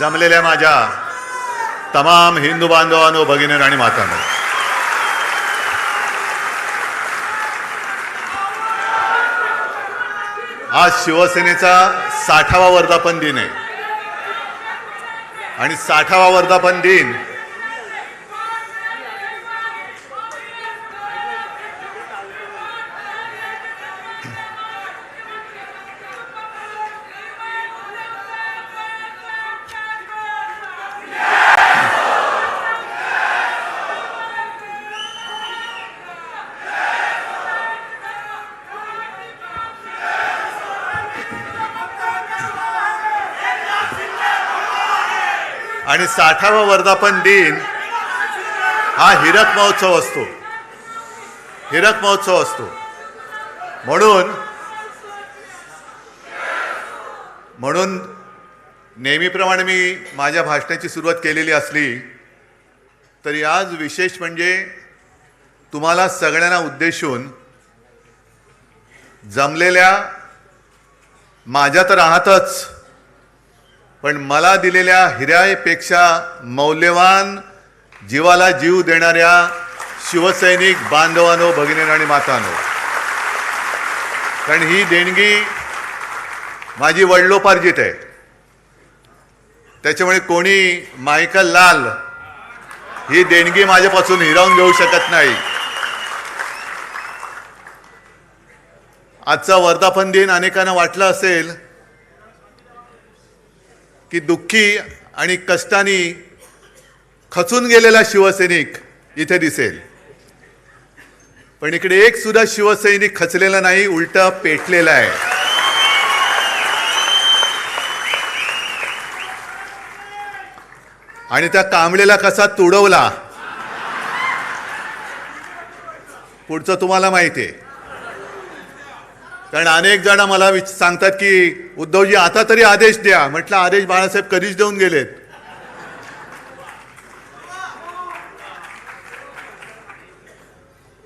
जमलेल्या माझ्या तमाम हिंदू बांधवांनो, भगिनी आणि मातांनो, आज शिवसेनेचा 60वा वर्धापन दिन आहे आणि 60वा वर्धापन दिन आणि 60वा वर्धापन दिन हा हीरक महोत्सव असतो, हीरक महोत्सव असतो. म्हणून नेहमीप्रमाणे मी माझ्या भाषणाची सुरुवात केलेली असली तरी आज विशेष म्हणजे तुम्हाला सगळ्यांना उद्देशून जमलेल्या माझ्या तर आहातच, पण मला दिलेल्या हिऱ्यापेक्षा मौल्यवान जीवाला जीव देणाऱ्या शिवसैनिक बांधवांनो, भगिनी आणि मातांनो, कारण ही देणगी माझी वडिलोपार्जित आहे. त्याच्यामुळे कोणी मायकल लाल ही देणगी माझ्यापासून हिरावून घेऊ शकत नाही. आजचा वर्धापन दिन अनेकांना वाटलं असेल की दुःखी आणि कष्टाने खचून गेलेला शिवसैनिक इथे दिसेल, पण इकडे एक सुद्धा शिवसैनिक खचलेला नाही, उलट पेटलेला आहे. आणि त्या कांबळेला कसा तुडवला पुढचं तुम्हाला माहिती आहे. कारण अनेक जण मला सांगतात की उद्धवजी आता तरी आदेश द्या. म्हटलं आदेश बाळासाहेब कधीच देऊन गेलेत.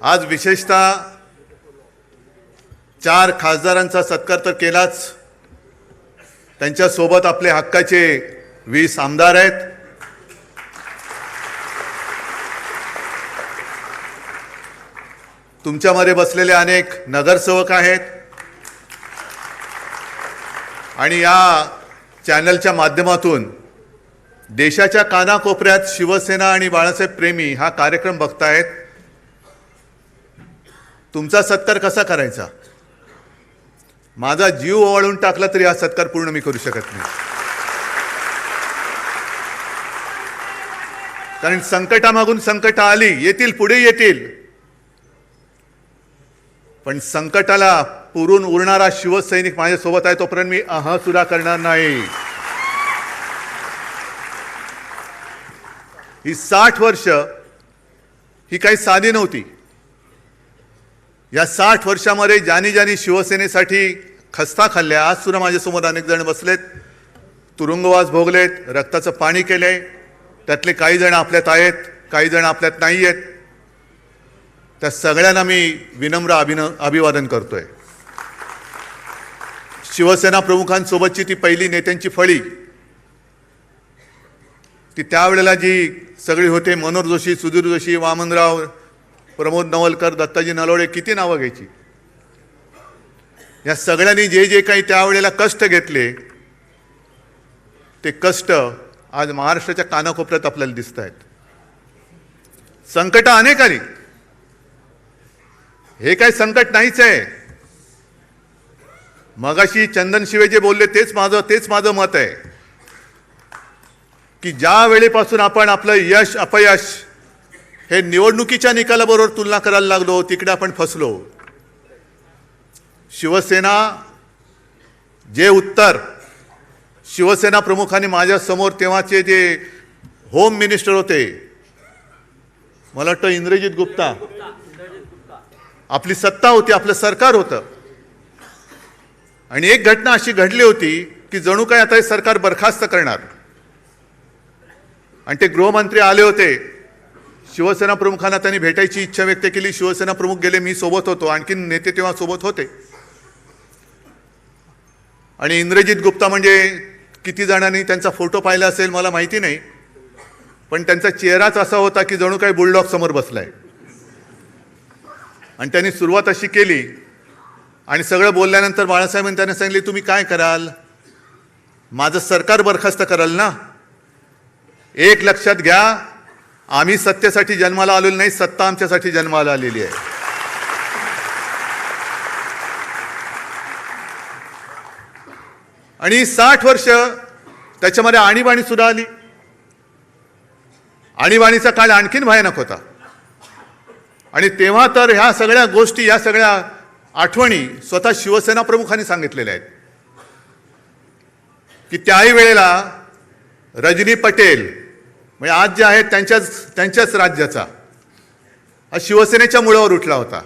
आज विशेषतः 4 खासदारांचा सत्कार तर केलाच, त्यांच्यासोबत आपले हक्काचे 20 आमदार आहेत. तुमच्यामध्ये बसलेले अनेक नगरसेवक आहेत आणि या चॅनलच्या माध्यमातून देशाच्या कानाकोपऱ्यात शिवसेना आणि बाळासाहेब प्रेमी हा कार्यक्रम बघतायत. तुमचा सत्कार कसा करायचा? माझा जीव ओवाळून टाकला तरी हा सत्कार पूर्ण मी करू शकत नाही. कारण संकटामागून संकट आली, येतील, पुढे येतील, पण संकटाला पुरून उरणारा शिवसैनिक माझ्यासोबत आहे तोपर्यंत मी सुद्धा करणार नाही. ही 60 वर्ष ही काही साधी नव्हती. या 60 वर्षामध्ये ज्यांनी शिवसेनेसाठी खस्ता खाल्ल्या, आज सुद्धा माझ्यासमोर अनेक जण बसलेत, तुरुंगवास भोगलेत, रक्ताचं पाणी केलंय. त्यातले काही जण आपल्यात आहेत, काही जण आपल्यात नाही आहेत. त्या सगळ्यांना मी विनम्र अभिवादन करतोय. शिवसेना प्रमुखांसोबतची ती पहिली नेत्यांची फळी, ती त्यावेळेला जी सगळी होते, मनोहर जोशी, सुधीर जोशी, वामनराव, प्रमोद नवलकर, दत्ताजी नलोडे, किती नावं घ्यायची. या सगळ्यांनी जे जे काही त्यावेळेला कष्ट घेतले, ते कष्ट आज महाराष्ट्राच्या कानाकोपऱ्यात आपल्याला दिसत आहेत. संकट अनेक आली, हे काय संकट नाहीच आहे. मगाशी चंदन शिवे जे बोलले तेच माझं मत आहे की ज्या वेळेपासून आपण आपलं यश अपयश हे निवडणुकीच्या निकालाबरोबर तुलना करायला लागलो, तिकडे आपण फसलो. शिवसेना जे उत्तर शिवसेना प्रमुखांनी माझ्या समोर, तेव्हाचे जे होम मिनिस्टर होते, मला वाटतं इंद्रजित गुप्ता, आपली सत्ता होती, आपलं सरकार होतं, आणि एक घटना अशी घडली होती की जणू काय आता हे सरकार बरखास्त करणार. आणि ते गृहमंत्री आले होते, शिवसेना प्रमुखांना त्यांनी भेटायची इच्छा व्यक्त केली. शिवसेना प्रमुख गेले, मी सोबत होतो, आणखी नेते तेव्हा सोबत होते. आणि इंद्रजित गुप्ता म्हणजे किती जणांनी त्यांचा फोटो पाहिला असेल मला माहिती नाही, पण त्यांचा चेहराच असा होता की जणू काही बुलडॉग समोर बसलाय. आणि त्यांनी सुरुवात अशी केली आणि सगळं बोलल्यानंतर बाळासाहेबांनी त्यांना सांगितले, तुम्ही काय कराल? माझं सरकार बरखास्त कराल ना? एक लक्षात घ्या, आम्ही सत्तेसाठी जन्माला आलेलो नाही, सत्ता आमच्यासाठी जन्माला आलेली आहे. आणि 60 वर्ष त्याच्यामध्ये आणीबाणी सुद्धा आली. आणीबाणीचा काळ आणखीन भयानक होता. आणि तेव्हा तर ह्या सगळ्या गोष्टी, या सगळ्या आठवणी स्वतः शिवसेना प्रमुखांनी सांगितलेल्या आहेत की त्याही वेळेला रजनी पटेल म्हणजे आज जे आहेत त्यांच्याच राज्याचा हा शिवसेनेच्या मुळावर उठला होता.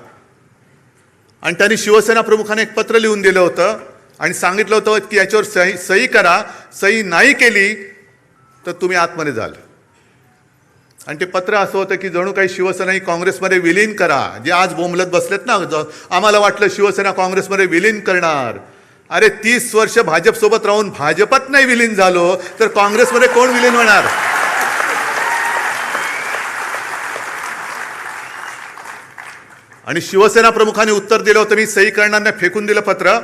आणि त्यांनी शिवसेना प्रमुखांनी एक पत्र लिहून दिलं होतं आणि सांगितलं होतं की याच्यावर सही करा, सही नाही केली तर तुम्ही आतमध्ये जाल. आणि ते पत्र असं होतं की जणू काही शिवसेना ही काँग्रेसमध्ये विलीन करा. जे आज बोंबलत बसलेत ना, आम्हाला वाटलं शिवसेना काँग्रेसमध्ये विलीन करणार. अरे 30 वर्ष भाजपसोबत राहून भाजपात नाही विलीन झालो तर काँग्रेसमध्ये कोण विलीन होणार? आणि शिवसेना प्रमुखांनी उत्तर दिलं होतं, मी सही करणार नाही, फेकून दिलं पत्र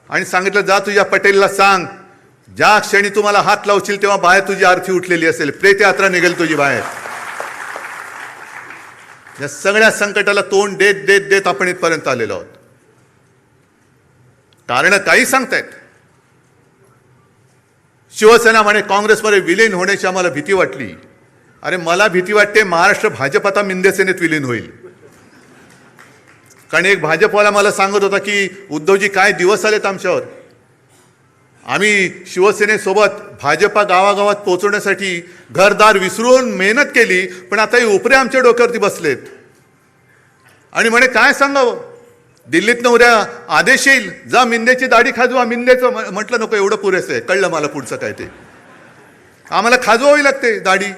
आणि सांगितलं, जा तुझ्या पटेलला सांग, ज्या क्षणी तुम्हाला हात लावशील तेव्हा बाहेर तुझी आरती उठलेली असेल, प्रेतयात्रा निघेल तुझी बाहेर. या सगळ्या संकटाला तोंड देत देत देत आपण इथपर्यंत आलेलो आहोत. कारण काही सांगतायत. शिवसेना म्हणे काँग्रेसमध्ये विलीन होण्याची आम्हाला भीती वाटली. अरे मला भीती वाटते महाराष्ट्र भाजप आता मिंदे सेनेत विलीन होईल. कारण एक भाजपवाला मला सांगत होता की उद्धवजी काय दिवस आलेत आमच्यावर, आम्ही शिवसेनेसोबत भाजपा गावागावात पोहोचवण्यासाठी घरदार विसरून मेहनत केली, पण आता हे उपरे आमच्या डोक्यावरती बसलेत. आणि म्हणे काय सांगावं, दिल्लीतनं उद्या आदेश येईल, जा मिंदेची दाढी खाजवा. मिंदेचं म्हटलं नको, एवढं पुरेसं आहे, कळलं मला पुढचं काय ते, आम्हाला खाजवावी लागते दाढी.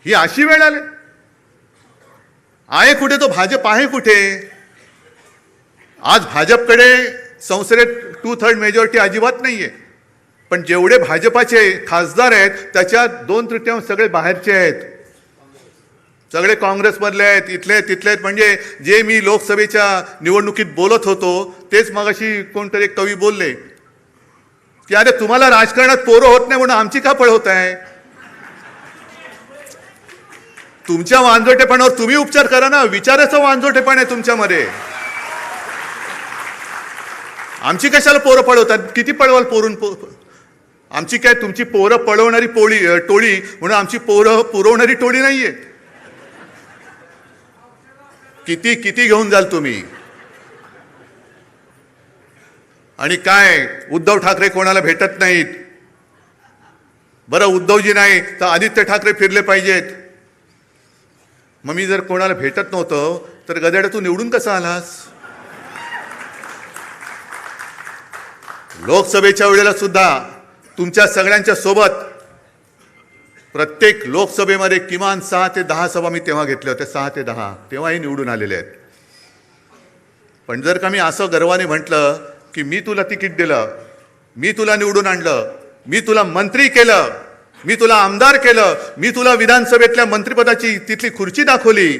ही अशी वेळ आली. आहे कुठे तो भाजप, आहे कुठे? आज भाजपकडे संसदेत 2/3 मेजॉरिटी अजिबात नाहीये, पण जेवढे भाजपाचे खासदार आहेत त्याच्यात 2/3 सगळे बाहेरचे आहेत, सगळे काँग्रेसमधले आहेत, इथले तिथले आहेत. म्हणजे जे मी लोकसभेच्या निवडणुकीत बोलत होतो तेच मगाशी कोणतरी एक कवी बोलले की अरे तुम्हाला राजकारणात पोरं होत नाही म्हणून आमची का पळ होत आहे? तुमच्या वांजोटेपणावर तुम्ही उपचार करा ना, विचाराचं वांजोटेपण आहे तुमच्यामध्ये. आमची कशाला पोरं पळवतात? किती पळवाल पोरून? आमची काय तुमची पोरं पळवणारी टोळी म्हणून आमची पोरं पुरवणारी टोळी नाहीये. किती किती घेऊन जाल तुम्ही? आणि काय उद्धव ठाकरे कोणाला भेटत नाहीत. बरं उद्धवजी नाही तर आदित्य ठाकरे फिरले पाहिजेत. मग मी जर कोणाला भेटत नव्हतं तर गदाड्या तू निवडून कसा आलास? लोकसभेच्या वेळेला सुद्धा तुमच्या सगळ्यांच्या सोबत प्रत्येक लोकसभेमध्ये किमान 6 ते 10 सभा मी तेव्हा घेतल्या होत्या. 6 ते 10 तेव्हाही निवडून आलेले आहेत. पण जर का मी असं गर्वाने म्हटलं की मी तुला तिकीट दिलं, मी तुला निवडून आणलं, मी तुला मंत्री केलं, मी तुला आमदार केलं, मी तुला विधानसभेतल्या मंत्रिपदाची तिथली खुर्ची दाखवली,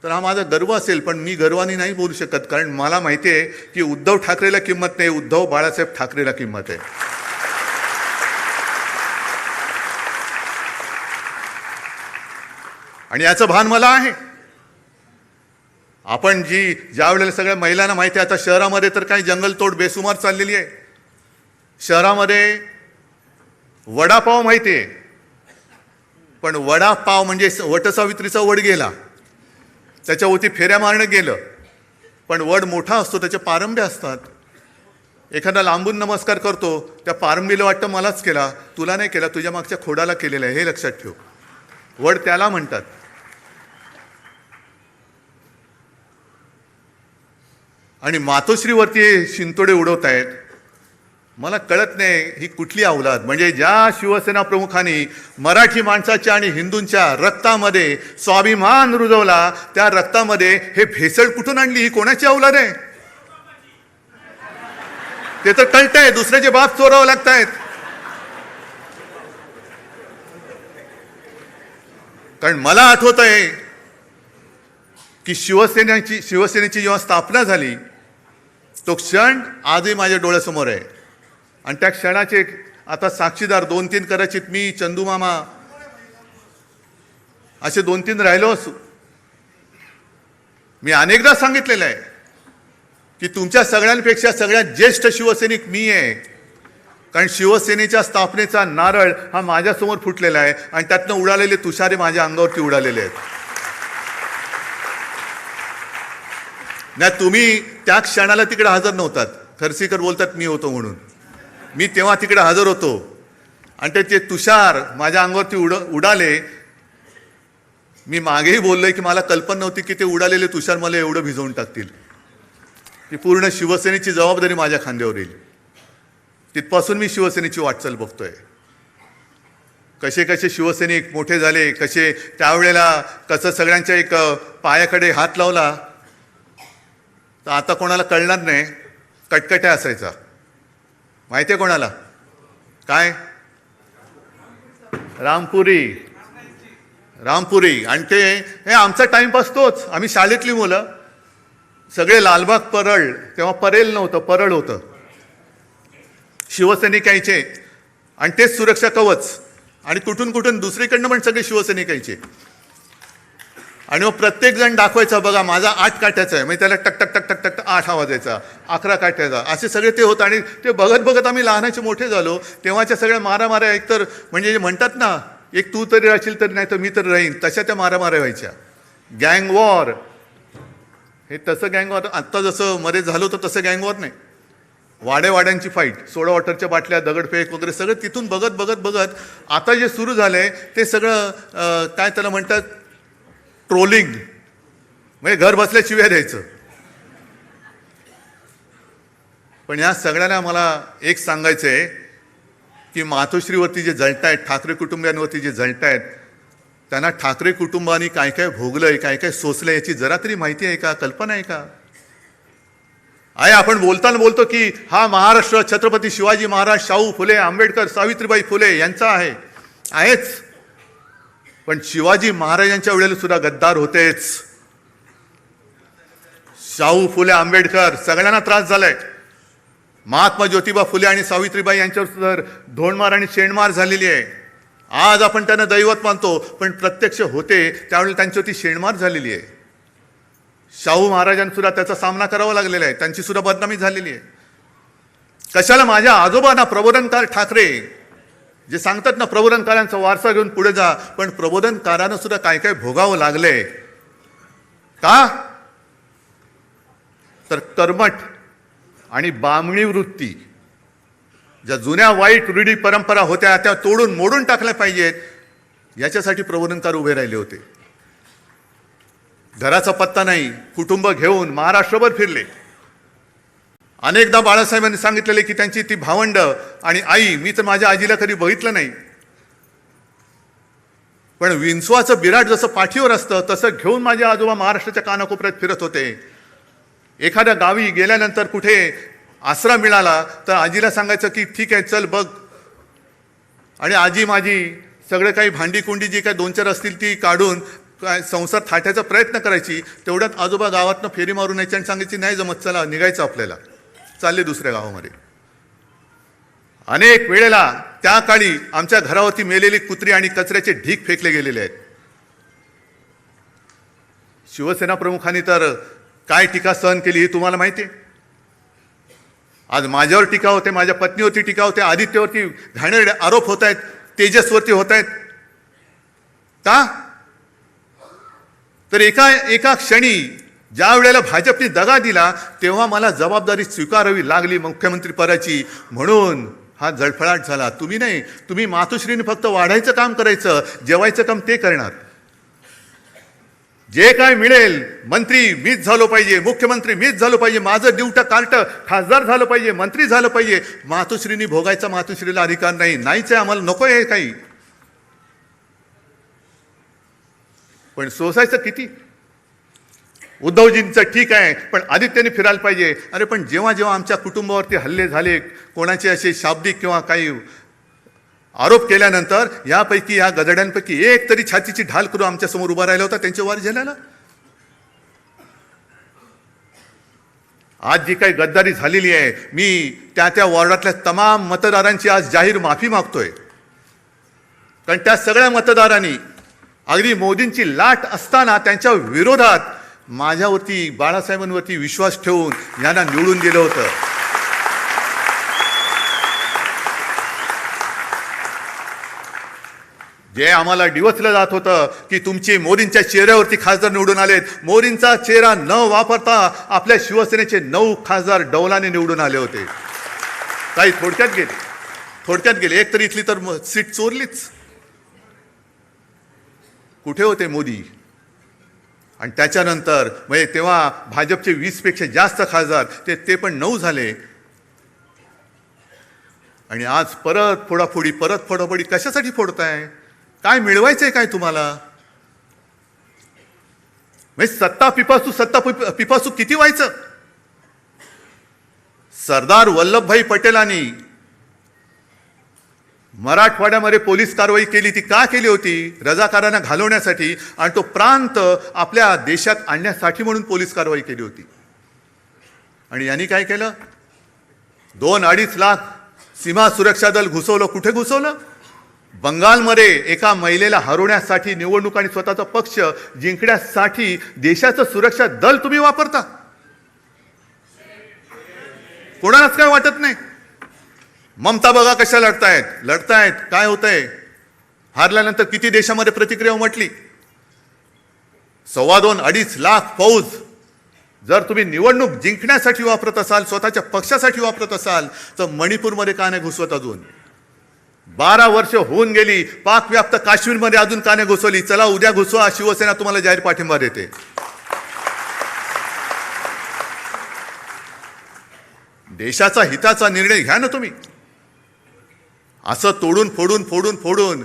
तर हा माझा गर्व असेल. पण मी गर्वाने नाही बोलू शकत, कारण मला माहिती आहे की उद्धव ठाकरेला किंमत नाही, उद्धव बाळासाहेब ठाकरेला किंमत आहे. आणि याचं भान मला आहे. आपण ज्या वेळेला सगळ्या महिलांना माहिती आहे, आता शहरामध्ये तर काही जंगलतोड बेसुमार चाललेली आहे. शहरामध्ये वडापाव माहिती आहे, पण वडापाव म्हणजे वटसावित्रीचा वड गेला, त्याच्यावरती फेऱ्या मारणं गेलं. पण वड मोठा असतो, त्याचे पारंब्या असतात. एखादा लांबून नमस्कार करतो, त्या पारंबीला वाटतं मलाच केला, तुला नाही केला, तुझ्या मागच्या खोडाला केलेला आहे, हे लक्षात ठेव. वड त्याला म्हणतात. आणि मातोश्रीवरती शिंतोडे उडवत आहेत. मला कळत नाही ही कुठली अवलाद. म्हणजे ज्या शिवसेना प्रमुखांनी मराठी माणसाच्या आणि हिंदूंच्या रक्तामध्ये स्वाभिमान रुजवला, त्या रक्तामध्ये हे भेसळ कुठून आणली? ही कोणाची अवलाद आहे? ते तर कळतंय, दुसऱ्याचे बाप चोरावं लागतायत. कारण मला आठवत आहे की शिवसेनेची जेव्हा स्थापना झाली तो क्षण आजही माझ्या डोळ्यासमोर आहे. आणि त्या क्षणाचे आता साक्षीदार 2-3 कदाचित मी, चंदू मामा असे 2-3 राहिलो असू. मी अनेकदा सांगितलेलं आहे की तुमच्या सगळ्यांपेक्षा सगळ्यात ज्येष्ठ शिवसैनिक मी आहे. कारण शिवसेनेच्या स्थापनेचा नारळ हा माझ्यासमोर फुटलेला आहे आणि त्यातनं उडालेले तुषारे माझ्या अंगावरती उडालेले आहेत. नाही, तुम्ही त्या क्षणाला तिकडे हजर नव्हतात. खरसीकर बोलतात मी होतो म्हणून. मी तेव्हा तिकडे हजर होतो आणि ते तुषार माझ्या अंगावरती उडाले. मी मागेही बोललोय की मला कल्पना नव्हती की ते उडालेले तुषार मला एवढं भिजवून टाकतील. ती पूर्ण शिवसेनेची जबाबदारी माझ्या खांद्यावर येईल. तिथपासून मी शिवसेनेची वाटचाल बघतोय. कसे कसे शिवसैनिक मोठे झाले, कसे त्यावेळेला कसं सगळ्यांच्या एक पायाकडे हात लावला तर आता कोणाला कळणार नाही. कटकट्या असायचा, माहिती आहे कोणाला? काय? रामपुरी. आणि ते हे आमचा टाइमपास तोच. आम्ही शाळेतली मुलं सगळे लालबाग परळ, तेव्हा परेल नव्हतं, परळ होतं. शिवसैनिक यायचे आणि तेच सुरक्षा कवच. आणि कुठून दुसरीकडनं पण सगळे शिवसैनिक यायचे. आणि मग प्रत्येक जण दाखवायचा, बघा माझा 8 काठ्याचा आहे. म्हणजे त्याला टक टक टक टक टक 8 आवाज यायचा, 11 काठ्याचा, असे सगळे ते होतं. आणि ते बघत बघत आम्ही लहानाचे मोठे झालो. तेव्हाच्या सगळ्या मारामाऱ्या एकतर म्हणजे म्हणतात ना, एक तू तरी राहशील तरी नाही तर मी तर राहीन, तशा त्या मारामाऱ्या व्हायच्या. गँग वॉर, हे तसं गँग वॉर आत्ता जसं मध्ये झालं होतं तसं गँग वॉर नाही. वाड्यांची फाईट, सोडा वॉटरच्या बाटल्या, दगडफेक वगैरे सगळं तिथून बघत आता जे सुरू झालंय ते सगळं काय त्याला म्हणतात, ट्रोलिंग. म्हणजे घर बसल्या शिव्या द्यायचं. पण या सगळ्यांना मला एक सांगायचं आहे की मातोश्रीवरती जे जळतायत, ठाकरे कुटुंबियांवरती जे जळतायत, त्यांना ठाकरे कुटुंबानी काय काय भोगलंय, काय काय सोसलंय याची जरा तरी माहिती आहे का, कल्पना आहे का? आहे. आपण बोलताना बोलतो की हा महाराष्ट्र छत्रपती शिवाजी महाराज, शाहू फुले, आंबेडकर, सावित्रीबाई फुले यांचा आहेच. पण शिवाजी महाराजांच्या वेळेला सुद्धा गद्दार होतेच. शाहू फुले, आंबेडकर सगळ्यांना त्रास झालाय. महात्मा ज्योतिबा फुले आणि सावित्रीबाई यांच्यावर सुद्धा धोंडमार आणि शेणमार झालेली आहे. आज आपण त्यांना दैवत मानतो, पण प्रत्यक्ष होते त्यावेळेला त्यांच्यावरती शेणमार झालेली आहे. शाहू महाराजांना सुद्धा त्याचा सामना करावा लागलेला आहे. त्यांची सुद्धा बदनामी झालेली आहे. कशाला माझ्या आजोबांना प्रबोधनकार ठाकरे जे सांगतात ना, प्रबोधनकारांचा वारसा घेऊन पुढे जा, पण प्रबोधनकारांना सुद्धा काय काय भोगावं लागलंय का? तर कर्मठ आणि बामणी वृत्ती, ज्या जुन्या वाईट रूढी परंपरा होत्या त्या तोडून मोडून टाकल्या पाहिजेत, याच्यासाठी प्रबोधनकार उभे राहिले होते. घराचा पत्ता नाही, कुटुंब घेऊन महाराष्ट्रभर फिरले. अनेकदा बाळासाहेबांनी सांगितलेले की त्यांची ती भावंड आणि आई, मी तर माझ्या आजीला कधी बघितलं नाही, पण विंचवाचं बिराट जसं पाठीवर असतं तसं घेऊन माझे आजोबा महाराष्ट्राच्या कानाकोपऱ्यात फिरत होते. एखाद्या गावी गेल्यानंतर कुठे आसरा मिळाला तर आजीला सांगायचं की ठीक आहे चल बघ, आणि आजी माझी सगळं काही भांडी कुंडी जी काय 2-4 असतील ती काढून काय संसार थाटायचा प्रयत्न करायची. तेवढ्यात आजोबा गावातनं फेरी मारून यायची आणि सांगायची नाही जमत, चला निघायचं आपल्याला, चालले दुसऱ्या गावामध्ये. अनेक वेळेला त्या काळी आमच्या घरावरती मेलेली कुत्री आणि कचऱ्याचे ढीग फेकले गेलेले आहेत. शिवसेना प्रमुखांनी तर काय टीका सहन केली हे तुम्हाला माहिती आहे. आज माझ्यावर टीका होते, माझ्या पत्नीवरती टीका होते, आदित्यवरती घाणेरडे आरोप होत आहेत, तेजसवरती होत आहेत. का? तर एका क्षणी ज्या वेळेला भाजपने दगा दिला तेव्हा मला जबाबदारी स्वीकारावी लागली मुख्यमंत्री पदाची, म्हणून हा जळफळाट झाला. तुम्ही नाही, तुम्ही मातोश्रीने फक्त वाढायचं काम करायचं, जेवायचं काम ते करणार. जे काय मिळेल, मंत्री मीच झालो पाहिजे, मुख्यमंत्री मीच झालो पाहिजे, माझं ड्युटा कार्ट खासदार झालं पाहिजे, मंत्री झालं पाहिजे. मातोश्रीनी भोगायचा मातोश्रीला अधिकार नाही, नाहीच आहे, आम्हाला नको आहे काही. पण सोसायचं किती? उद्धवजींचं ठीक आहे, पण आदित्यने फिरायला पाहिजे. अरे पण जेव्हा जेव्हा आमच्या कुटुंबावरती हल्ले झाले, कोणाचे असे शाब्दिक किंवा काही आरोप केल्यानंतर यापैकी या गदड्यांपैकी एक तरी छातीची ढाल करून आमच्यासमोर उभा राहिला होता त्यांच्या वार झेलायला. आज जी काही गद्दारी झालेली आहे, मी त्या वॉर्डातल्या तमाम मतदारांची आज जाहीर माफी मागतोय. कारण त्या सगळ्या मतदारांनी अगदी मोदींची लाट असताना त्यांच्या विरोधात माझ्यावरती, बाळासाहेबांवरती विश्वास ठेवून यांना निवडून दिलं होतं. जे आम्हाला डिवचलं जात होतं की तुमची मोदींच्या चेहऱ्यावरती खासदार निवडून आलेत, मोदींचा चेहरा न वापरता आपल्या शिवसेनेचे 9 खासदार डौलाने निवडून आले होते. काही थोडक्यात गेले. एक तरी इथली तर सीट चोरलीच. कुठे होते मोदी? आणि त्याच्यानंतर म्हणजे तेव्हा भाजपचे 20 पेक्षा जास्त खासदार ते पण 9 झाले. आणि आज परत फोडाफोडी कशासाठी फोडताय? काय मिळवायचंय काय तुम्हाला? म्हणजे सत्ता पिपासू किती व्हायचं? सरदार वल्लभभाई पटेलांनी मराठवाड्यामध्ये पोलीस कारवाई केली. ती का केली होती? रजाकारांना घालवण्यासाठी आणि तो प्रांत आपल्या देशात आणण्यासाठी म्हणून पोलीस कारवाई केली होती. आणि यांनी काय केलं? 2-2.5 लाख सीमा सुरक्षा दल घुसवलं. कुठे घुसवलं? बंगालमध्ये एका महिलेला हरवण्यासाठी निवडणूक आणि स्वतःचा पक्ष जिंकण्यासाठी देशाचं सुरक्षा दल तुम्ही वापरता. कोणालाच काय वाटत नाही. ममता बघा कशा लढतायत. काय होतंय? हारल्यानंतर किती देशामध्ये प्रतिक्रिया उमटली. 2.25-2.5 लाख फौज जर तुम्ही निवडणूक जिंकण्यासाठी वापरत असाल, स्वतःच्या पक्षासाठी वापरत असाल, तर मणिपूरमध्ये का नाही घुसवत? अजून 12 वर्ष होऊन गेली. पाकव्याप्त काश्मीरमध्ये अजून का नाही घुसवली? चला उद्या घुसवा. शिवसेना तुम्हाला जाहीर पाठिंबा देते. देशाचा हिताचा निर्णय घ्या ना तुम्ही. असं तोडून फोडून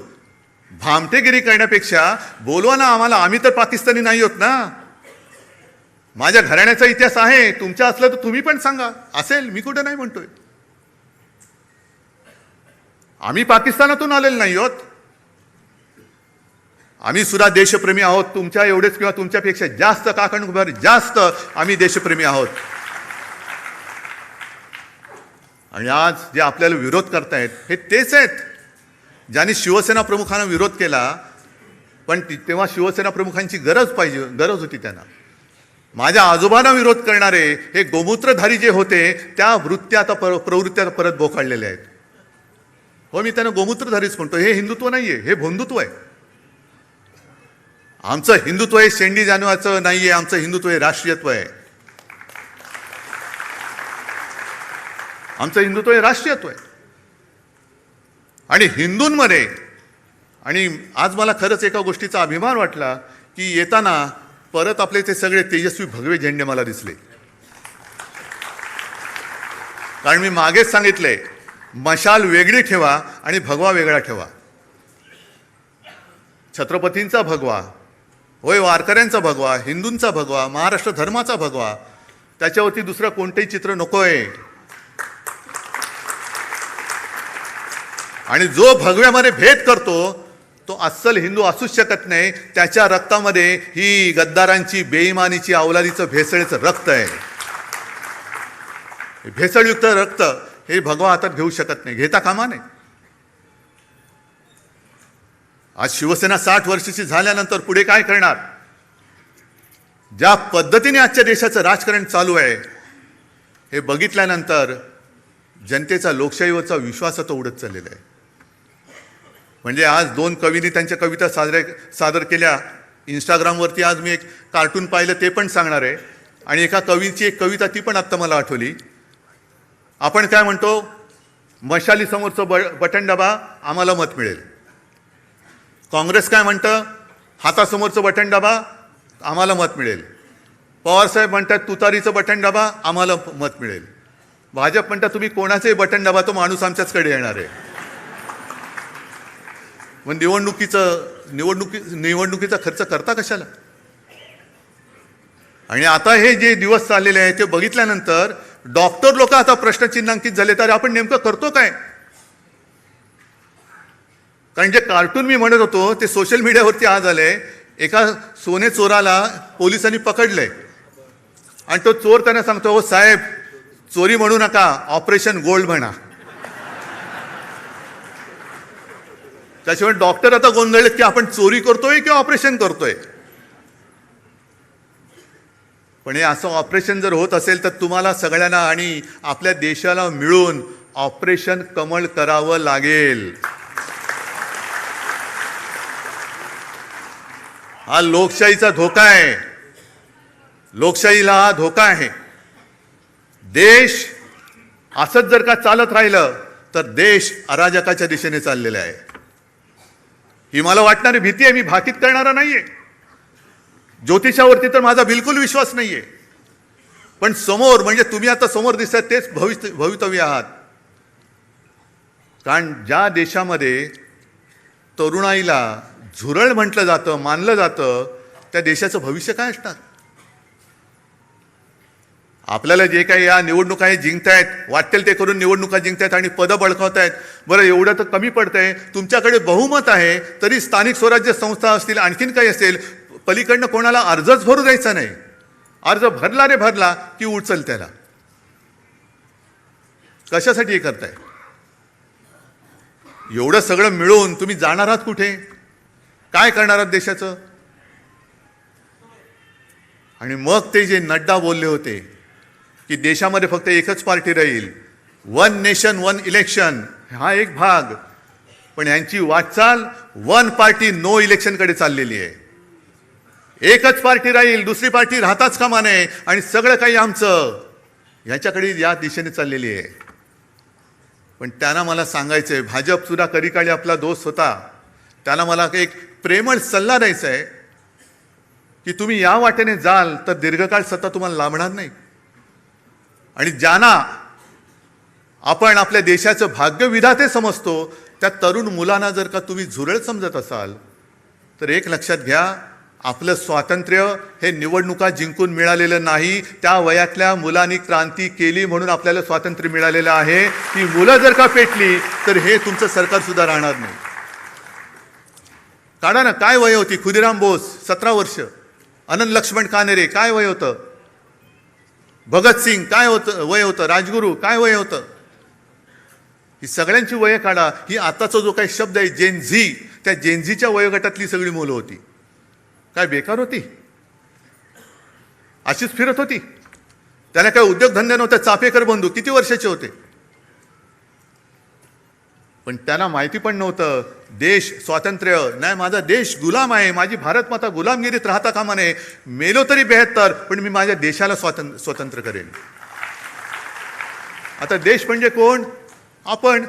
भामटेगिरी करण्यापेक्षा बोलवा ना आम्हाला. आम्ही तर पाकिस्तानी नाही होत ना. माझ्या घराण्याचा इतिहास आहे. तुमच्या असलं तर तुम्ही पण सांगा. असेल, मी कुठं नाही म्हणतोय. आम्ही पाकिस्तानातून आलेलो नाही आहोत. आम्ही सुद्धा देशप्रेमी आहोत. तुमच्या एवढेच किंवा तुमच्यापेक्षा जास्त काकणभर जास्त आम्ही देशप्रेमी आहोत. आणि आज जे आपल्याला विरोध करतायत हे तेच आहेत ज्यांनी शिवसेना प्रमुखांना विरोध केला. पण तेव्हा शिवसेना प्रमुखांची गरज होती त्यांना. माझ्या आजोबांना विरोध करणारे हे गोमूत्रधारी जे होते त्या प्रवृत्त्या परत बोकाळलेल्या आहेत. हो, मी त्यांना गोमूत्रधारीच म्हणतो. हे हिंदुत्व नाहीये, हे भोंदुत्व आहे. आमचं हिंदुत्व हे शेंडी जाणवाचं नाहीये. आमचं हिंदुत्व हे राष्ट्रीयत्व आहे. आमचं हिंदुत्व हे राष्ट्रीयत्व आहे. आणि हिंदूंमध्ये, आणि आज मला खरंच एका गोष्टीचा अभिमान वाटला की येताना परत आपले ते सगळे तेजस्वी भगवे झेंडे मला दिसले. कारण मी मागेच सांगितलंय, मशाल वेगळी ठेवा आणि भगवा वेगळा ठेवा. छत्रपतींचा भगवा होय, वारकऱ्यांचा भगवा, हिंदूंचा भगवा, महाराष्ट्र धर्माचा भगवा, त्याच्यावरती दुसरं कोणतंही चित्र नकोय. आणि जो भगव्यामध्ये भेद करतो तो अस्सल हिंदू असूच शकत नाही. त्याच्या रक्तामध्ये ही गद्दारांची, बेईमानीची, अवलादीचं, भेसळीचं रक्त आहे. भेसळयुक्त रक्त हे भगवा हातात घेऊ शकत नाही, घेता कामा नये. आज शिवसेना 60 वर्षाची झाल्यानंतर पुढे काय करणार? ज्या पद्धतीने आजच्या देशाचं राजकारण चालू आहे हे बघितल्यानंतर जनतेचा लोकशाहीवरचा विश्वास आता उडत चाललेला आहे. म्हणजे आज 2 कवींनी त्यांच्या कविता सादर केल्या. इंस्टाग्रामवरती आज मी एक कार्टून पाहिलं, ते पण सांगणार आहे. आणि एका कवीची एक कविता ती पण आत्ता मला आठवली. आपण काय म्हणतो? मशालीसमोरचं बटन दाबा, आम्हाला मत मिळेल. काँग्रेस काय म्हणतं? हातासमोरचं बटन दाबा, आम्हाला मत मिळेल. पवारसाहेब म्हणतात तुतारीचं बटन दाबा, आम्हाला मत मिळेल. भाजप म्हणतात तुम्ही कोणाचंही बटन दाबा, तो माणूस आमच्याचकडे येणार आहे. मग निवडणुकीचा खर्च करता कशाला? आणि आता हे जे दिवस चाललेले आहेत ते बघितल्यानंतर डॉक्टर लोक आता प्रश्नचिन्हांकित झाले, तर आपण नेमकं करतो काय? कारण जे कार्टून मी म्हणत होतो ते सोशल मीडियावरती आज आले. एका सोने चोराला पोलिसांनी पकडलंय आणि तो चोर त्यांना सांगतो, हो साहेब, चोरी म्हणू नका, ऑपरेशन गोल्ड म्हणा. त्याशिवाय डॉक्टर आता गोंधळलेत की आपण चोरी करतोय की ऑपरेशन करतोय. पण हे असं ऑपरेशन जर होत असेल तर तुम्हाला सगळ्यांना आणि आपल्या देशाला मिळून ऑपरेशन कमळ करावं लागेल. हा लोकशाहीचा धोका आहे. लोकशाहीला हा धोका आहे. देश असंच जर का चालत राहिलं तर देश अराजकाच्या दिशेने चाललेला आहे. ही मला वाटणारी भीती आहे. मी भाकीत करणारा नाहीये. ज्योतिषावरती तर माझा बिलकुल विश्वास नाहीये. पण समोर, म्हणजे तुम्ही आता समोर दिसतात तेच भवितव्य आहात. कारण ज्या देशामध्ये तरुणाईला झुरळ म्हटलं जातं, मानलं जातं, त्या देशाचं भविष्य काय असणार? आपल्याला जे काही या निवडणुका जिंकतायत, वाटेल ते करून निवडणुका जिंकतायत आणि पदं बळकावतायत. बरं, एवढं तर कमी पडतंय. तुमच्याकडे बहुमत आहे तरी स्थानिक स्वराज्य संस्था असतील, आणखीन काही असेल, पलीकडनं कोणाला अर्जच भरू द्यायचा नाही. अर्ज भरला रे भरला की उचल त्याला. कशासाठी हे करताय? एवढं सगळं मिळून तुम्ही जाणार आहात कुठे? काय करणार आहात देशाचं? आणि मग ते जे नड्डा बोलले होते की देशामध्ये फक्त एकच पार्टी राहील, वन नेशन वन इलेक्शन, हा एक भाग. पण यांची वाटचाल वन पार्टी नो इलेक्शनकडे चाललेली आहे. एकच पार्टी राहील, दुसरी पार्टी राहताच कामा नये आणि सगळं काही आमचं, ह्याच्याकडे या दिशेने चाललेली आहे. पण त्यांना मला सांगायचंय, भाजप सुद्धा कधीकाळी आपला दोस्त होता, त्यांना मला एक प्रेमळ सल्ला द्यायचा आहे की तुम्ही या वाटेने जाल तर दीर्घकाळ सत्ता तुम्हाला लाभणार नाही. आणि ज्यांना आपण आपल्या देशाचं भाग्यविधाते समजतो त्या तरुण मुलांना जर का तुम्ही झुरळ समजत असाल तर एक लक्षात घ्या, आपलं स्वातंत्र्य हे निवडणुका जिंकून मिळालेलं नाही. त्या वयातल्या मुलांनी क्रांती केली म्हणून आपल्याला स्वातंत्र्य मिळालेलं आहे. ती मुलं जर का पेटली तर हे तुमचं सरकार सुद्धा राहणार नाही. काढा ना, काय वय होती? खुदिराम बोस 17 वर्ष, अनंत लक्ष्मण कानेरे काय वय होतं? भगतसिंग काय होतं वय होतं? राजगुरू काय वय होतं? ही सगळ्यांची वय काढा. ही आताचा जो काही शब्द आहे जेनझी, त्या जेनझीच्या वयोगटातली सगळी मुलं होती. काय बेकार होती? अशीच फिरत होती. त्याला काय उद्योगधंदे नव्हते. चाफेकर बंधू किती वर्षाचे होते? पण त्यांना माहिती पण नव्हतं देश स्वातंत्र्य नाही, माझा देश गुलाम आहे, माझी भारत माता गुलामगिरीत राहता कामा नये. मेलो तरी 72, पण मी माझ्या देशाला स्वतंत्र करेन. आता देश म्हणजे कोण? आपण.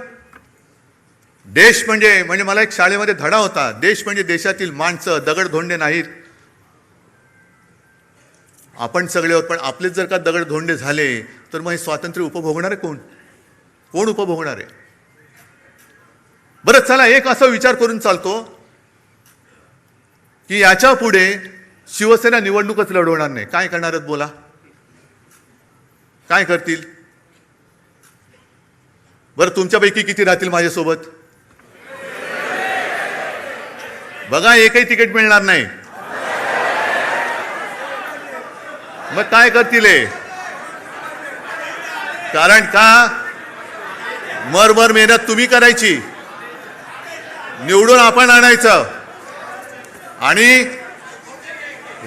देश म्हणजे मला एक शाळेमध्ये धडा होता, देश म्हणजे देशातील माणसं, दगडधोंडे नाहीत. आपण सगळे आहोत, पण आपलेच जर का दगडधोंडे झाले तर मग हे स्वातंत्र्य उपभोगणार आहे कोण? कोण उपभोगणार आहे? बरं, चला एक असा विचार करून चालतो की याच्या पुढे शिवसेना निवडणूकच लढवणार नाही. काय करणार आहेत बोला? काय करतील? बरं, तुमच्यापैकी किती राहतील माझ्यासोबत? बघा, एकही तिकीट मिळणार नाही. मग काय करतील? कारण का मरमर मेहनत तुम्ही करायची, निवडून आपण आणायचं आणि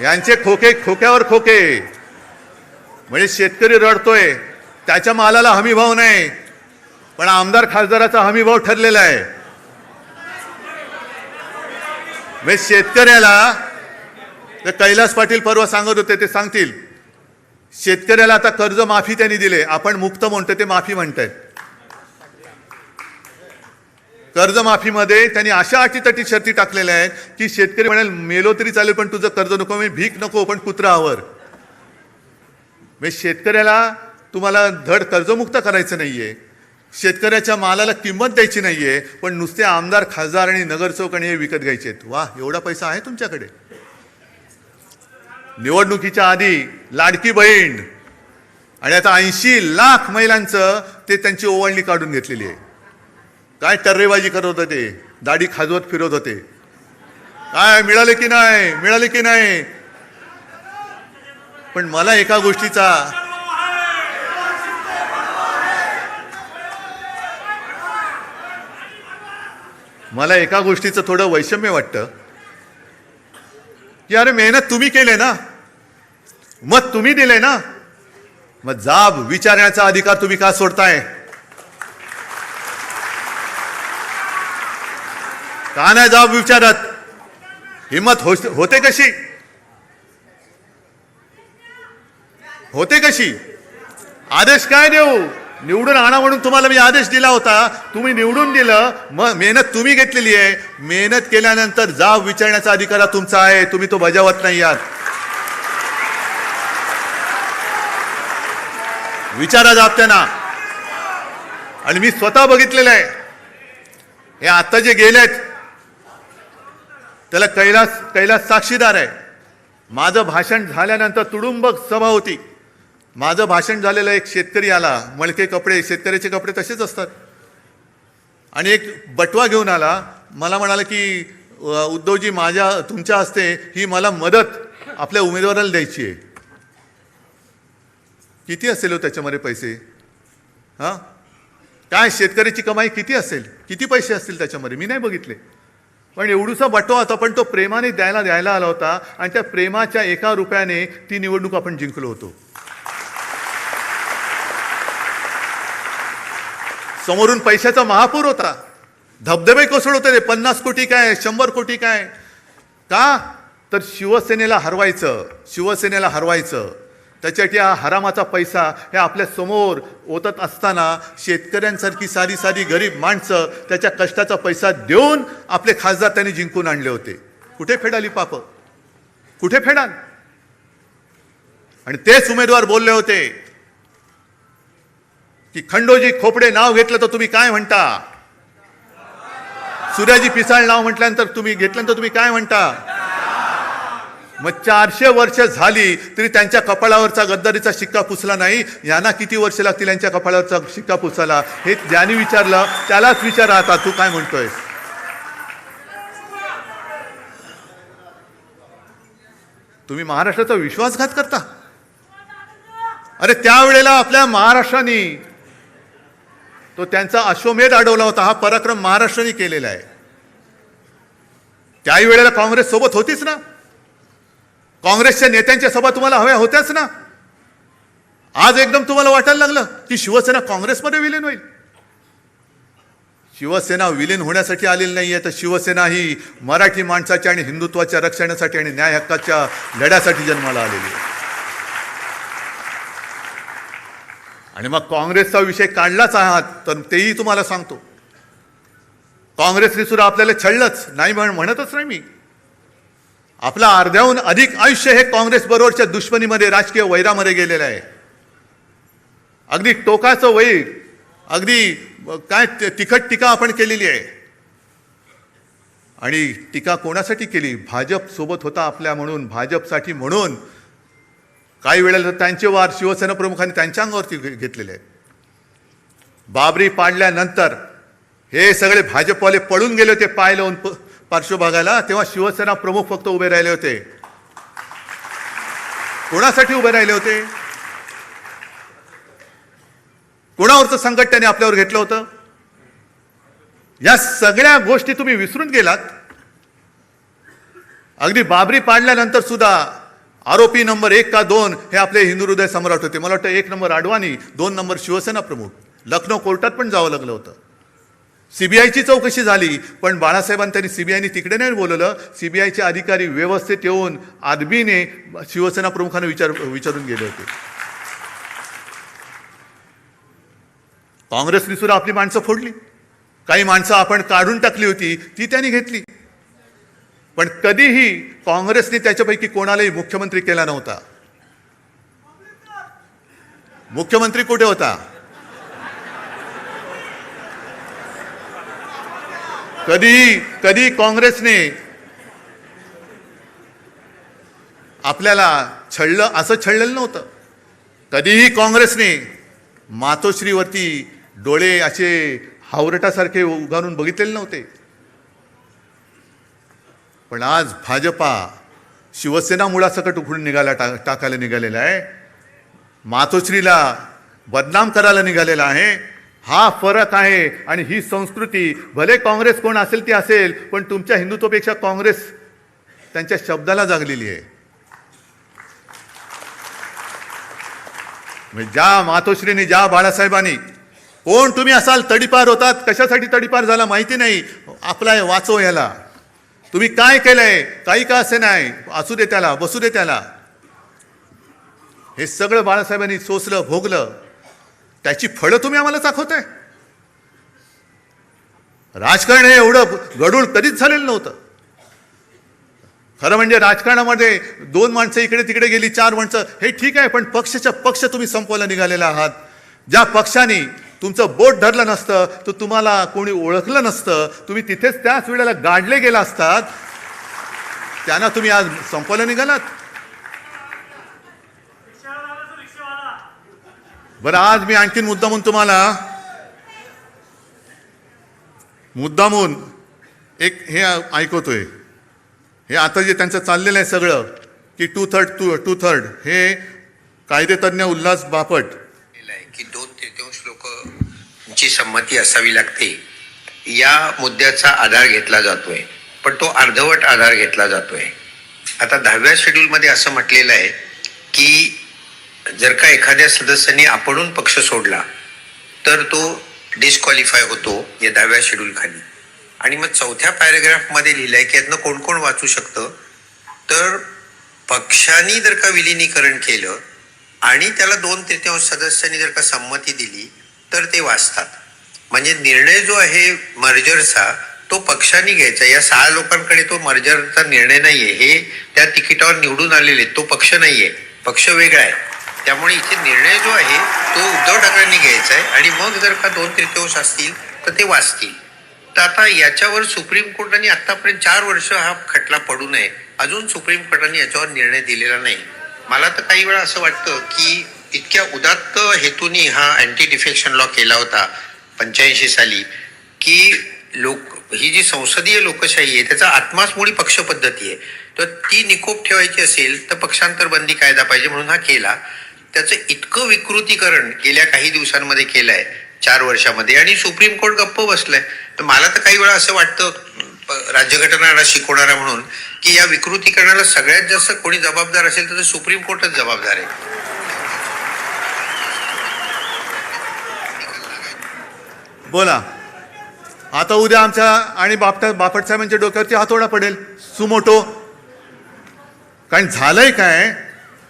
यांचे खोके खोक्यावर खोके. म्हणजे शेतकरी रडतोय, त्याच्या मालाला हमीभाव नाही, पण आमदार खासदाराचा हमीभाव ठरलेला आहे. म्हणजे शेतकऱ्याला, कैलास पाटील परवा सांगत होते, ते सांगतील शेतकऱ्याला आता कर्जमाफी त्यांनी दिले. आपण मुक्त म्हणतो, ते माफी म्हणतायत. कर्जमाफीमध्ये त्यांनी अशा अटीतटी शर्ती टाकलेल्या आहेत की शेतकरी म्हणाल मेलो तरी चालेल पण तुझं कर्ज नको, मी भीक नको, पण कुत्रावर. म्हणजे शेतकऱ्याला तुम्हाला धड कर्जमुक्त करायचं नाहीये, शेतकऱ्याच्या मालाला किंमत द्यायची नाहीये, पण नुसते आमदार खासदार आणि नगरसेवक आणि हे विकत घ्यायचे. वा, एवढा पैसा आहे तुमच्याकडे? निवडणुकीच्या आधी लाडकी बहीण आणि आता 80 लाख महिलांचं ते त्यांची ओवाळणी काढून घेतलेली आहे. काय टर्रेबाजी करत होते, दाढी खाजवत फिरत होते. काय मिळाले की नाही, मिळाले की नाही. पण मला एका गोष्टीचं थोडं वैषम्य वाटतं की अरे मेहनत तुम्ही केले ना, मत तुम्ही दिले ना, मग जाब विचारण्याचा अधिकार तुम्ही का सोडताय? का नाही जाब विचारत? हिम्मत होते कशी? होते कशी? आदेश काय देऊ? निवडून आणा म्हणून तुम्हाला मी आदेश दिला होता, तुम्ही निवडून दिलं, मग मेहनत तुम्ही घेतलेली आहे. मेहनत केल्यानंतर जाब विचारण्याचा अधिकार तुमचा आहे, तुम्ही तो बजावत नाही आहात. विचारा जाब त्यांना. आणि मी स्वतः बघितलेलं आहे, हे आता जे गेलेत त्याला कैलास साक्षीदार आहे. माझं भाषण झाल्यानंतर तुडुंब सभा होती. माझं भाषण झालेलं एक शेतकरी आला, मळके कपडे, शेतकऱ्याचे कपडे तसेच असतात, आणि एक बटवा घेऊन आला. मला म्हणाला की उद्धवजी, तुमच्या हस्ते ही मला मदत आपल्या उमेदवाराला द्यायची आहे. किती असेल हो त्याच्यामध्ये पैसे? हां, काय शेतकऱ्याची कमाई किती असेल, किती पैसे असतील त्याच्यामध्ये? मी नाही बघितले. पण एवढूसा बटवा होता, पण तो प्रेमाने द्यायला आला होता, आणि त्या प्रेमाच्या 1 रुपयाने ती निवडणूक आपण जिंकलो होतो. समोरून पैशाचा महापूर होता, धबधबे कोसळत होते. 50 कोटी काय, 100 कोटी काय? का तर शिवसेनेला हरवायचं. त्याच्यासाठी हा हरामाचा पैसा हे आपल्या समोर ओतत असताना शेतकऱ्यांसारखी साधी गरीब माणसं त्याच्या कष्टाचा पैसा देऊन आपले खासदार त्यांनी जिंकून आणले होते. कुठे फेडाली पाप? कुठे फेडाल? आणि तेच उमेदवार बोलले होते की खंडोजी खोपडे नाव घेतलं तर तुम्ही काय म्हणता, सूर्याजी पिसाळ नाव म्हटल्यानंतर तुम्ही काय म्हणता. मग 400 वर्ष झाली तरी त्यांच्या कपाळावरचा गद्दारीचा शिक्का पुसला नाही. यांना किती वर्ष लागतील यांच्या कपाळावरचा शिक्का पुसायला? हे ज्यांनी विचारलं त्यालाच विचारा, आता तू काय म्हणतोय? तुम्ही महाराष्ट्राचा विश्वासघात करता. अरे त्यावेळेला आपल्या महाराष्ट्राने तो त्यांचा अश्वमेध अडवला होता. हा पराक्रम महाराष्ट्राने केलेला आहे. त्याही वेळेला काँग्रेस सोबत होतीच ना. काँग्रेसच्या नेत्यांच्या सभा तुम्हाला हव्या होत्याच ना. आज एकदम तुम्हाला वाटायला लागलं की शिवसेना काँग्रेसमध्ये विलीन होईल. शिवसेना विलीन होण्यासाठी आलेली नाहीये, तर शिवसेना ही मराठी माणसाच्या आणि हिंदुत्वाच्या रक्षणासाठी आणि न्याय हक्काच्या लढ्यासाठी जन्माला आलेली आहे. आणि मग काँग्रेसचा विषय काढलाच आहात तर तेही तुम्हाला सांगतो, काँग्रेसने सुद्धा आपल्याला छळलंच नाही, म्हणतच नाही मी. आपला अर्ध्याहून अधिक आयुष्य हे काँग्रेस बरोबरच्या दुश्मनीमध्ये, राजकीय वैरामध्ये गेलेलं आहे. अगदी टोकाचं वैर, अगदी काय तिखट टीका आपण केलेली आहे. आणि टीका कोणासाठी केली? भाजप सोबत होता आपल्या म्हणून, भाजपसाठी म्हणून. काही वेळेला त्यांचे वार शिवसेना प्रमुखांनी त्यांच्या अंगावरती घेतलेले आहेत. बाबरी पाडल्यानंतर हे सगळे भाजपवाले पळून गेले होते पाय लावून पार्श्वभागाला, तेव्हा शिवसेना प्रमुख फक्त उभे राहिले होते. कोणासाठी उभे राहिले होते? कोणावरचं संकट त्याने आपल्यावर घेतलं होतं? या सगळ्या गोष्टी तुम्ही विसरून गेलात. अगदी बाबरी पाडल्यानंतर सुद्धा आरोपी नंबर 1 का 2 हे आपले हिंदू हृदय सम्राट होते. मला वाटतं 1 नंबर अडवाणी, 2 नंबर शिवसेना प्रमुख. लखनौ कोर्टात पण जावं लागलं होतं. सीबीआयची चौकशी झाली, पण बाळासाहेबांनी त्यांनी सीबीआयने तिकडे नाही बोलवलं. सीबीआयचे अधिकारी व्यवस्थित येऊन आदबीने शिवसेना प्रमुखांना विचारून गेले होते. काँग्रेसने सुद्धा आपली माणसं फोडली. काही माणसं आपण काढून टाकली होती ती त्यांनी घेतली. पण कधीही काँग्रेसने त्याच्यापैकी कोणालाही मुख्यमंत्री केला नव्हता. मुख्यमंत्री कुठे होता? कधी काँग्रेसने आपल्याला छळलं असं छळलेलं नव्हतं. कधीही काँग्रेसने मातोश्रीवरती डोळे असे हावरटासारखे उगारून बघितलेले नव्हते. पण आज भाजपा शिवसेना मुळासकट उखडून टाकायला निघालेला आहे. मातोश्रीला बदनाम करायला निघालेला आहे. हा फरक आहे. आणि ही संस्कृती भले काँग्रेस कोण असेल ती असेल, पण तुमच्या हिंदुत्वापेक्षा काँग्रेस त्यांच्या शब्दाला जागलेली आहे. ज्या मातोश्रीने, ज्या बाळासाहेबांनी, कोण तुम्ही असाल, तडीपार होतात, कशासाठी तडीपार झाला माहिती नाही, आपला वाचव याला, तुम्ही काय केलंय, काही का असे नाही, असू दे त्याला, बसू दे त्याला, हे सगळं बाळासाहेबांनी सोसलं, भोगलं. त्याची फळं तुम्ही आम्हाला दाखवताय. राजकारण हे एवढं गडूळ कधीच झालेलं नव्हतं. खरं म्हणजे राजकारणामध्ये 2 माणसं इकडे तिकडे गेली, 4 माणसं, हे ठीक आहे, पण पक्षाच्या पक्ष तुम्ही संपवायला निघालेला आहात. ज्या पक्षाने तुमचं बोट धरलं नसतं, तर तुम्हाला कोणी ओळखलं नसतं, तुम्ही तिथेच त्याच वेळेला गाडले गेला असतात, त्यांना तुम्ही आज संपवायला निघालात. बरं, आज मी आणखीन मुद्दामून एक हे ऐकवतोय. हे आता जे त्यांचं चाललेलं आहे सगळं, की टू थर्ड हे कायदेतज्ञ उल्हास बापट की 2/3 लोकांची संमती असावी लागते, या मुद्द्याचा आधार घेतला जातोय. पण तो अर्धवट आधार घेतला जातोय. आता 10व्या शेड्यूलमध्ये असं म्हटलेलं आहे की जर का एखाद्या सदस्याने आपणून पक्ष सोडला तर तो डिस्क्वालिफाय होतो या 10व्या शेड्यूल खाली. आणि मग 4थ्या पॅरेग्राफमध्ये लिहिलंय की यातनं कोण कोण वाचू शकतं, तर पक्षाने जर का विलिनीकरण केलं आणि त्याला 2/3 सदस्यांनी जर का संमती दिली तर ते वाचतात. म्हणजे निर्णय जो आहे मर्जरचा तो पक्षाने घ्यायचा. या 6 लोकांकडे तो मर्जरचा निर्णय नाहीये. हे त्या तिकिटावर निवडून आलेले, तो पक्ष नाहीये, पक्ष वेगळा आहे. त्यामुळे इथे निर्णय जो आहे तो उद्धव ठाकरेंनी घ्यायचा आहे. आणि मग जर का 2/3 असतील तर ते वाचतील. तर आता याच्यावर सुप्रीम कोर्टाने आतापर्यंत 4 वर्ष हा खटला पडू नये, अजून सुप्रीम कोर्टाने याच्यावर निर्णय दिलेला नाही. मला तर काही वेळा असं वाटतं की इतक्या उदात्त हेतूने हा अँटी डिफेक्शन लॉ केला होता 85 साली, की ही जी संसदीय लोकशाही आहे त्याचा आत्माच मुळी पक्ष पद्धती आहे. तर ती निकोप ठेवायची असेल तर पक्षांतर बंदी कायदा पाहिजे म्हणून हा केला. त्याचं इतकं विकृतीकरण गेल्या काही दिवसांमध्ये केलंय 4 वर्षामध्ये, आणि सुप्रीम कोर्ट गप्प बसलंय. तर मला तर काही वेळा असं वाटतं राज्यघटना शिकवणारा म्हणून की या विकृतीकरणाला सगळ्यात जास्त कोणी जबाबदार असेल तर सुप्रीम कोर्टच जबाबदार आहे. बोला. आता उद्या आमच्या आणि बापट साहेबांच्या डोक्यावरती हातोडा पडेल सुमोटो. कारण झालंय काय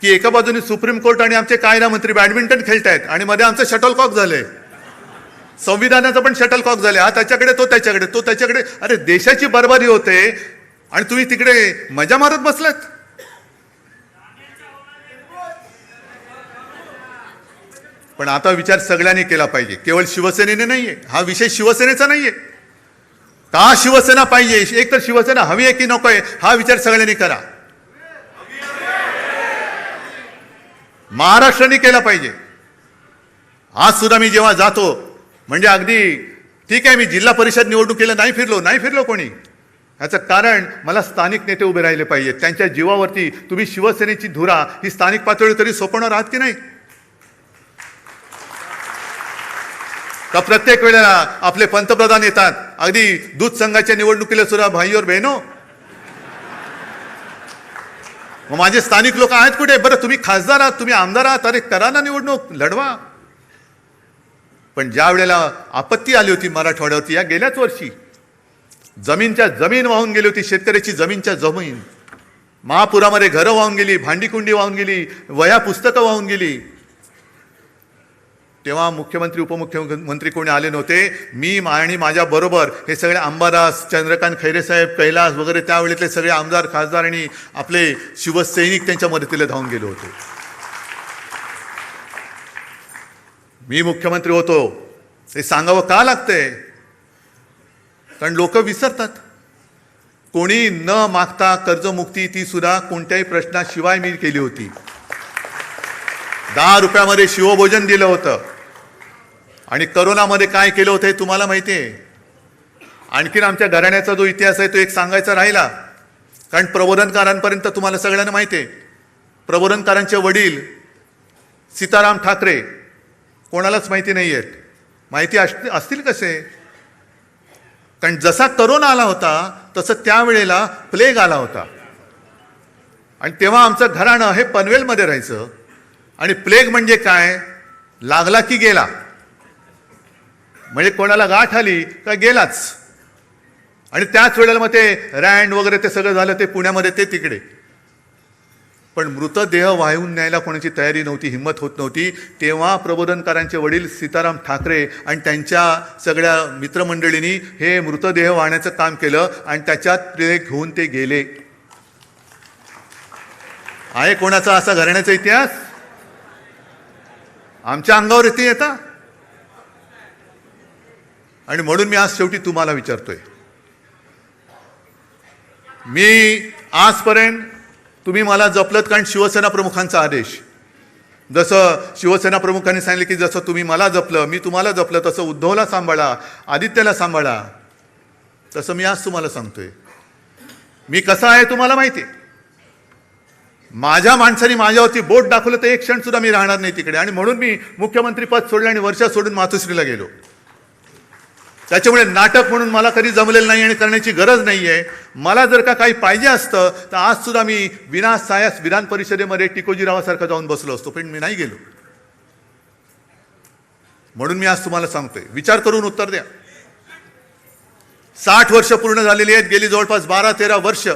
की एका बाजूने सुप्रीम कोर्ट आणि आमचे कायदा मंत्री बॅडमिंटन खेळतायत आणि मध्ये आमचं शटलकॉक झालंय. संविधानाचं पण शटलकॉक झाले. हा त्याच्याकडे, तो त्याच्याकडे, तो त्याच्याकडे. अरे देशाची बरबादी होते आणि तुम्ही तिकडे मजा मारत बसलात. पण आता विचार सगळ्यांनी केला पाहिजे, केवळ शिवसेनेने नाहीये. हा विषय शिवसेनेचा नाहीये. का शिवसेना पाहिजे, एक तर शिवसेना हवी आहे की नको आहे, हा विचार सगळ्यांनी करा. महाराष्ट्राने केला पाहिजे. आज सुद्धा मी जेव्हा जातो, म्हणजे अगदी ठीक आहे, मी जिल्हा परिषद निवडणुकीला नाही फिरलो कोणी. याचं कारण मला स्थानिक नेते उभे राहिले पाहिजेत. त्यांच्या जीवावरती तुम्ही शिवसेनेची धुरा ही स्थानिक पातळीवर तरी सोपवणार आहात की नाही? का प्रत्येक वेळेला आपले पंतप्रधान येतात, अगदी दूध संघाच्या निवडणुकीला सुद्धा भाई और बहिनो, मग माझे स्थानिक लोक आहेत कुठे? बरं, तुम्ही खासदार आहात, तुम्ही आमदार आहात, अरे करा ना निवडणूक, लढवा. पण ज्या वेळेला आपत्ती आली होती मराठवाड्यावरती, या गेल्याच वर्षी जमीनच्या जमीन वाहून गेली होती, शेतकऱ्याची जमीनच्या जमीन, महापुरामध्ये घरं वाहून गेली, भांडीकुंडी वाहून गेली, वह्या पुस्तकं वाहून गेली. तेव्हा मुख्यमंत्री उपमुख्यमंत्री कोणी आले नव्हते. मी आणि माझ्या बरोबर हे सगळे अंबादास, चंद्रकांत खैरे साहेब, कैलास वगैरे त्यावेळेतले सगळे आमदार, खासदार आणि आपले शिवसैनिक त्यांच्या मदतीला धावून गेले होते. मी मुख्यमंत्री होतो हे सांगावं का लागतंय? कारण लोक विसरतात. कोणी न मागता कर्जमुक्ती ती सुद्धा कोणत्याही प्रश्नाशिवाय मी केली होती. 10 रुपयामध्ये शिवभोजन दिलं होतं. आणि करोनामध्ये काय केलं होतं हे तुम्हाला माहिती आहे. आणखीन आमच्या घराण्याचा जो इतिहास आहे तो एक सांगायचा राहिला, कारण प्रबोधनकारांपर्यंत तुम्हाला सगळ्यांना माहिती आहे. प्रबोधनकारांचे वडील सीताराम ठाकरे कोणालाच माहिती नाही आहेत. माहिती असतील कसे? कारण जसा करोना आला होता तसं त्यावेळेला प्लेग आला होता. आणि तेव्हा आमचं घराणं हे पनवेलमध्ये राहायचं. आणि प्लेग म्हणजे काय? लागला की गेला. म्हणजे कोणाला गाठ आली का गेलाच. आणि त्याच वेळेला मग ते रँड वगैरे ते सगळं झालं, ते पुण्यामध्ये ते तिकडे. पण मृतदेह वाहून न्यायला कोणाची तयारी नव्हती, हिंमत होत नव्हती. तेव्हा प्रबोधनकारांचे वडील सीताराम ठाकरे आणि त्यांच्या सगळ्या मित्रमंडळींनी हे मृतदेह वाहण्याचं काम केलं आणि त्याच्यात प्लेग घेऊन ते गेले. आहे कोणाचा असा घराण्याचा इतिहास? आमच्या अंगावर येते येता. आणि म्हणून मी आज शेवटी तुम्हाला विचारतोय, मी आजपर्यंत तुम्ही मला जपलत कारण शिवसेना प्रमुखांचा आदेश. जसं शिवसेना प्रमुखांनी सांगितलं की जसं तुम्ही मला जपलं, मी तुम्हाला जपलं, तसं उद्धवला सांभाळा, आदित्यला सांभाळा, तसं मी आज तुम्हाला सांगतोय. मी कसा आहे तुम्हाला माहिती आहे. माझ्या माणसाने माझ्यावरती बोट दाखवलं तर एक क्षण सुद्धा मी राहणार नाही तिकडे. आणि म्हणून मी मुख्यमंत्री पद सोडलं आणि वर्षा सोडून मातोश्रीला गेलो. त्याच्यामुळे नाटक म्हणून मला कधी जमलेलं नाही आणि करण्याची गरज नाही आहे. मला जर का काही पाहिजे असतं तर आज सुद्धा मी विनासायास विधान परिषदेमध्ये टिकोजीरावासारखं जाऊन बसलो असतो, पण मी नाही गेलो. म्हणून मी आज तुम्हाला सांगतोय, विचार करून उत्तर द्या. 60 वर्ष पूर्ण झालेली आहेत. गेली जवळपास 12-13 वर्ष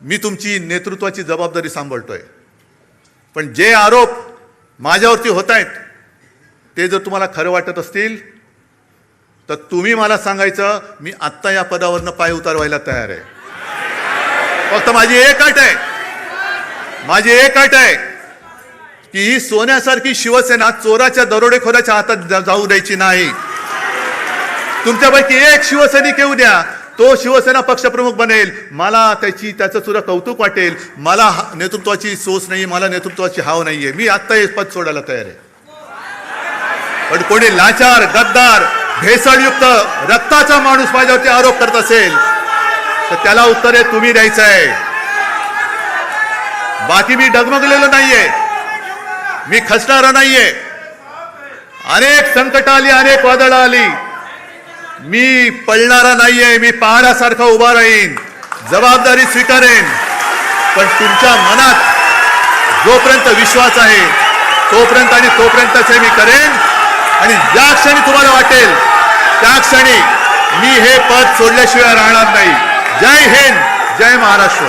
मी तुमची नेतृत्वाची जबाबदारी सांभाळतोय. पण जे आरोप माझ्यावरती होत आहेत ते जर तुम्हाला खरं वाटत असतील तर तुम्ही मला सांगायचं, मी आत्ता या पदावरनं पाय उतारवायला तयार आहे. फक्त माझी एक अट आहे की ही सोन्यासारखी शिवसेना चोराच्या दरोडेखोराच्या हातात जाऊ द्यायची नाही. तुमच्यापैकी एक शिवसैनिक येऊ द्या, तो शिवसेना पक्षप्रमुख बनेल. मला त्याचं सुद्धा कौतुक वाटेल. मला नेतृत्वाची सोच नाही, मला नेतृत्वाची हाव नाहीये. मी आत्ता हे पद सोडायला तयार आहे. पण कोणी लाचार, गद्दार, भेसळयुक्त रक्ताचा माणूस माझ्यावरती आरोप करत असेल तर त्याला उत्तर हे तुम्ही द्यायचं आहे. बाकी मी डगमगलेलो नाहीये, मी खचणारा नाहीये. अनेक संकट आली, अनेक वादळं आली, मी पळणारा नाहीये. मी पहाडासारखा उभा राहीन, जबाबदारी स्वीकारेन. पण तुमच्या मनात जोपर्यंत विश्वास आहे तोपर्यंतच हे मी करेन. आणि ज्या क्षणी तुम्हाला वाटेल त्या क्षणी मी हे पद सोडल्याशिवाय राहणार नाही. जय हिंद, जय महाराष्ट्र.